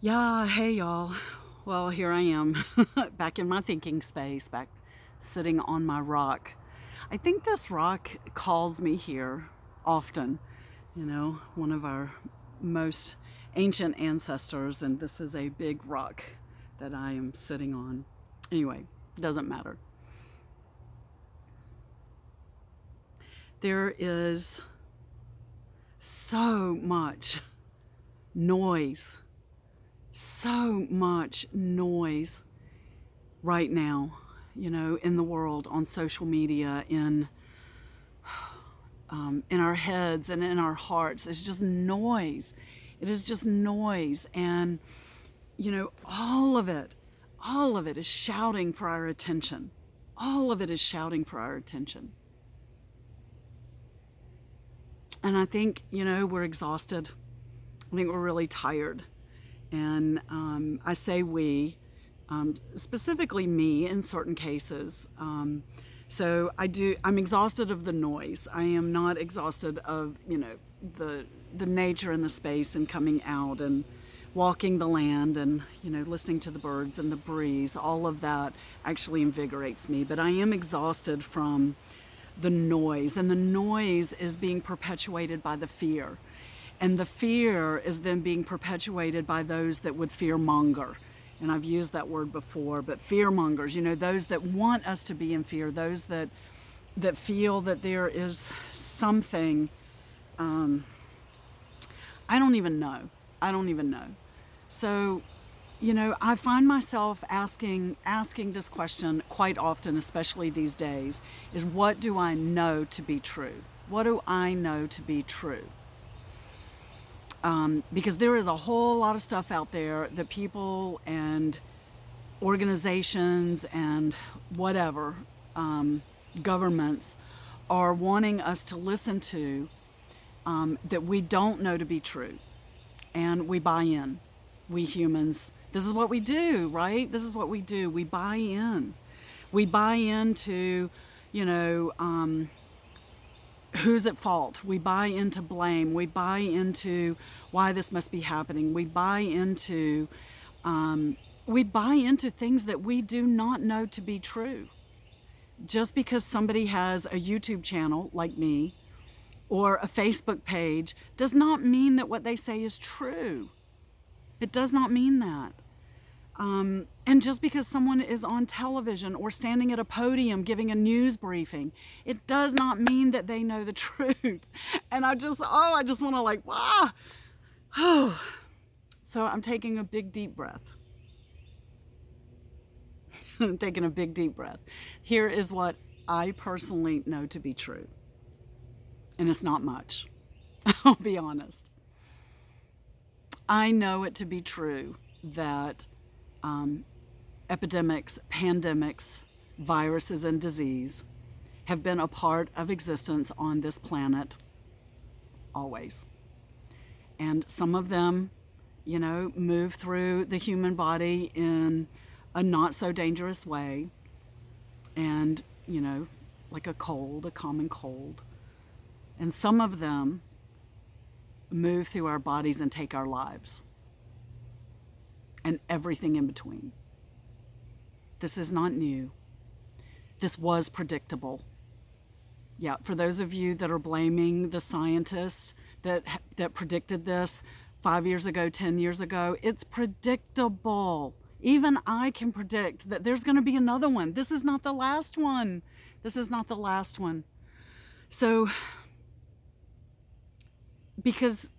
Yeah, hey y'all. Well, here I am, back in my thinking space, back sitting on my rock. I think this rock calls me here often, one of our most ancient ancestors, and this is a big rock that I am sitting on. Anyway, doesn't matter. There is so much noise, so much noise right now, in the world, on social media, in our heads and in our hearts. It's just noise. It is just noise, and all of it is shouting for our attention. All of it is shouting for our attention. And I think we're exhausted. I think we're really tired. And I say we, specifically me in certain cases. I'm exhausted of the noise. I am not exhausted of, the nature and the space and coming out and walking the land and, listening to the birds and the breeze. All of that actually invigorates me. But I am exhausted from the noise. And the noise is being perpetuated by the fear. And the fear is then being perpetuated by those that would fear monger. And I've used that word before, but fear mongers, those that want us to be in fear, those that feel that there is something, I don't even know. So, I find myself asking this question quite often, especially these days, is what do I know to be true? What do I know to be true? Because there is a whole lot of stuff out there that people and organizations and whatever, governments are wanting us to listen to, that we don't know to be true. And we buy in. We humans, this is what we do, right? This is what we do. We buy in. We buy into, who's at fault. We buy into blame. We buy into why this must be happening. We buy into things that we do not know to be true. Just because somebody has a YouTube channel like me or a Facebook page does not mean that what they say is true. It does not mean that. And just because someone is on television or standing at a podium giving a news briefing, it does not mean that they know the truth. And I just want to So I'm taking a big deep breath. I'm taking a big deep breath. Here is what I personally know to be true. And it's not much. I'll be honest. I know it to be true that epidemics, pandemics, viruses, and disease have been a part of existence on this planet always. And some of them, move through the human body in a not so dangerous way. And, like a common cold. And some of them move through our bodies and take our lives. And everything in between. This is not new. This was predictable. Yeah, for those of you that are blaming the scientists that predicted this 5 years ago, 10 years ago, it's predictable. Even I can predict that there's going to be another one. This is not the last one. This is not the last one. So, because,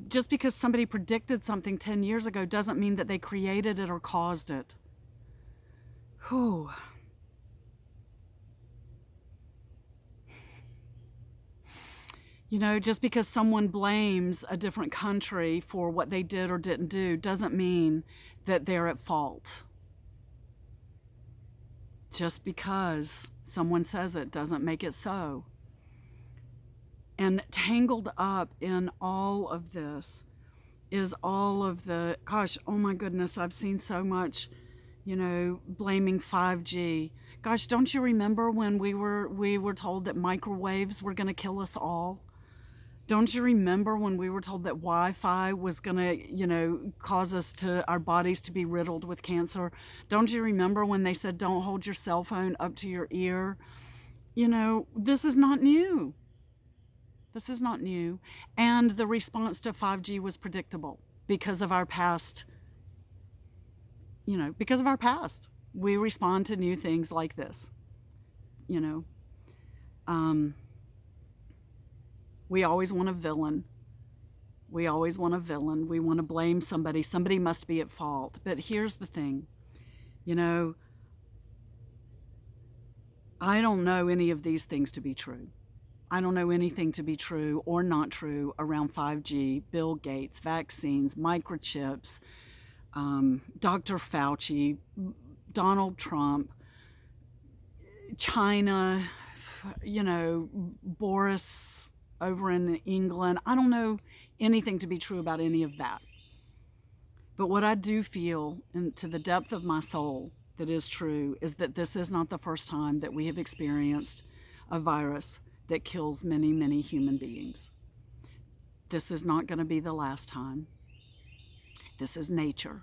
just because somebody predicted something 10 years ago doesn't mean that they created it or caused it. Whew. Just because someone blames a different country for what they did or didn't do doesn't mean that they're at fault. Just because someone says it doesn't make it so. And tangled up in all of this is all of the, oh my goodness, I've seen so much, blaming 5G. Gosh, don't you remember when we were told that microwaves were going to kill us all? Don't you remember when we were told that Wi-Fi was going to, cause our bodies to be riddled with cancer? Don't you remember when they said, don't hold your cell phone up to your ear? This is not new. This is not new. And the response to 5G was predictable because of our past. Because of our past. We respond to new things like this. We always want a villain. We always want a villain. We want to blame somebody. Somebody must be at fault. But here's the thing. I don't know any of these things to be true. I don't know anything to be true or not true around 5G, Bill Gates, vaccines, microchips, Dr. Fauci, Donald Trump, China, Boris over in England. I don't know anything to be true about any of that. But what I do feel, to the depth of my soul, that is true is that this is not the first time that we have experienced a virus that kills many, many human beings. This is not going to be the last time. This is nature.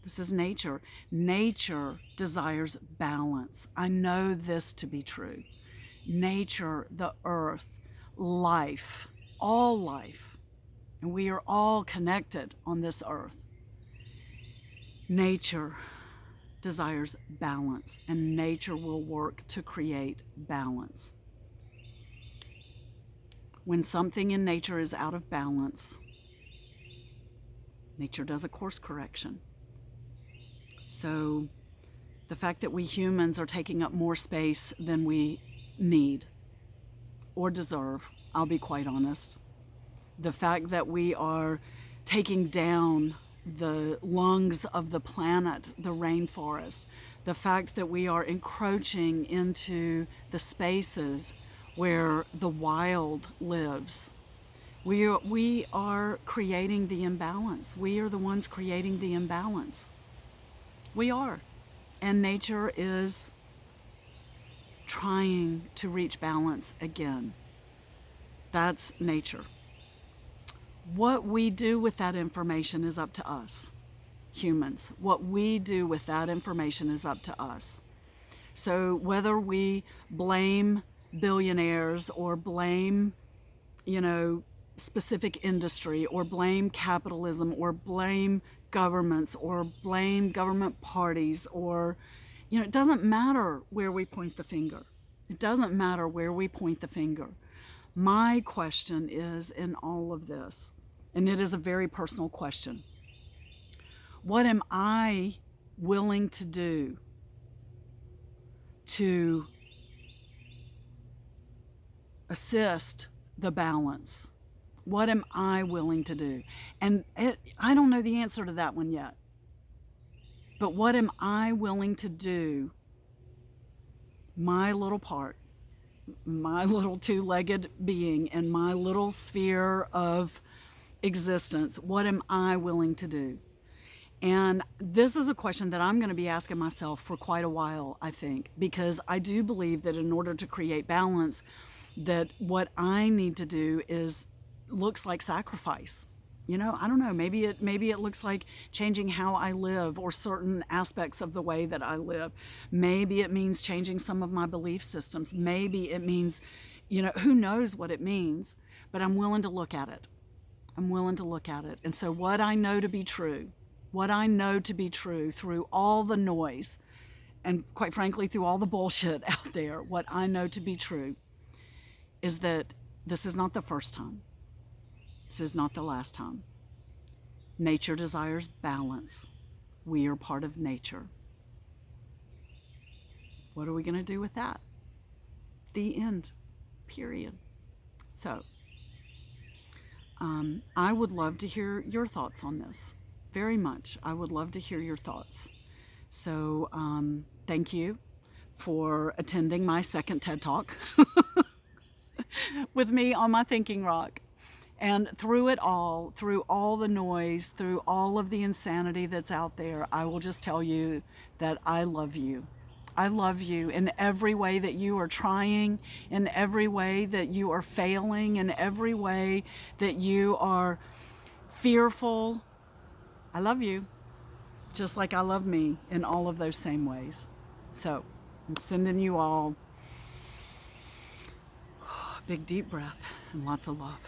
This is nature. Nature desires balance. I know this to be true. Nature, the earth, life, all life, and we are all connected on this earth. Nature desires balance, and nature will work to create balance. When something in nature is out of balance, nature does a course correction. So the fact that we humans are taking up more space than we need or deserve, I'll be quite honest. The fact that we are taking down the lungs of the planet, the rainforest, the fact that we are encroaching into the spaces where the wild lives. We are creating the imbalance. We are the ones creating the imbalance. We are. And nature is trying to reach balance again. That's nature. What we do with that information is up to us, humans. What we do with that information is up to us. So whether we blame billionaires or blame, specific industry or blame capitalism or blame governments or blame government parties or, it doesn't matter where we point the finger. It doesn't matter where we point the finger. My question is in all of this, and it is a very personal question. What am I willing to do to assist the balance? What am I willing to do? And I don't know the answer to that one yet. But what am I willing to do? My little part, my little two-legged being in my little sphere of existence, what am I willing to do? And this is a question that I'm going to be asking myself for quite a while, I think, because I do believe that in order to create balance, that what I need to do looks like sacrifice. I don't know, maybe it looks like changing how I live or certain aspects of the way that I live. Maybe it means changing some of my belief systems. Maybe it means, who knows what it means, but I'm willing to look at it. I'm willing to look at it. And so what I know to be true through all the noise and quite frankly through all the bullshit out there, what I know to be true is that this is not the first time. This is not the last time. Nature desires balance. We are part of nature. What are we going to do with that? The end. Period. So, I would love to hear your thoughts on this. Very much. I would love to hear your thoughts. So, thank you for attending my second TED Talk with me on my thinking rock. And through it all, through all the noise, through all of the insanity that's out there, I will just tell you that I love you. I love you in every way that you are trying, in every way that you are failing, in every way that you are fearful. I love you just like I love me in all of those same ways. So I'm sending you all a big deep breath and lots of love.